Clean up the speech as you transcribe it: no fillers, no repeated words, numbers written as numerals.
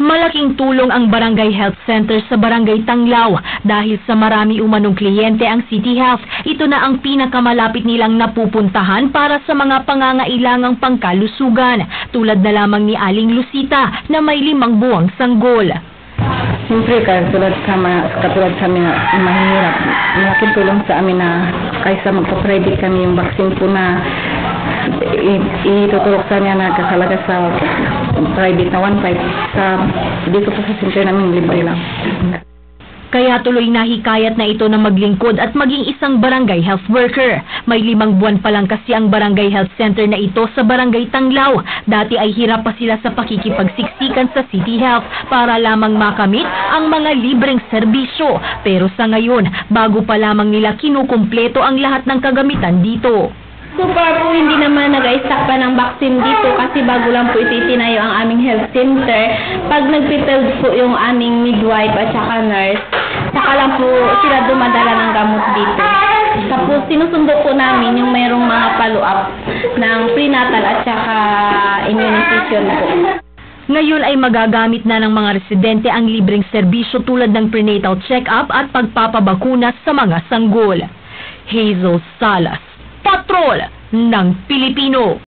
Malaking tulong ang Barangay Health Center sa Barangay Tanglaw dahil sa marami umanong kliyente ang City Health. Ito na ang pinakamalapit nilang napupuntahan para sa mga pangangailangang pangkalusugan, tulad na lamang ni Aling Lucita na may 5 buwang sanggol. Siyempre, katulad sa amin na mahirap, malaking tulong sa amin na kaysa magpa-private kami yung vaccine po na itutulok sa niya na kasalaga sa private na 1.5 sa dito po sa center namin libre lang. Kaya tuloy nahikayat na ito na maglingkod at maging isang barangay health worker. May 5 buwan pa lang kasi ang Barangay Health Center na ito sa Barangay Tanglaw. Dati ay hirap pa sila sa pakikipagsiksikan sa City Health para lamang makamit ang mga libreng serbisyo. Pero sa ngayon, bago pa lamang nila kinukumpleto ang lahat ng kagamitan dito. So far po, hindi naman nag-stock pa ng vaccine dito kasi bago lang po ito itinayo ang aming health center. Pag nag-prepared po yung aming midwife at saka nurse, saka lang po sila dumadala ng gamot dito. Tapos sinusundo po namin yung mayroong mga follow-up ng prenatal at saka immunization po. Ngayon ay magagamit na ng mga residente ang libreng serbisyo tulad ng prenatal check-up at pagpapabakuna sa mga sanggol. Hazel Salas, Patrol ng Pilipino.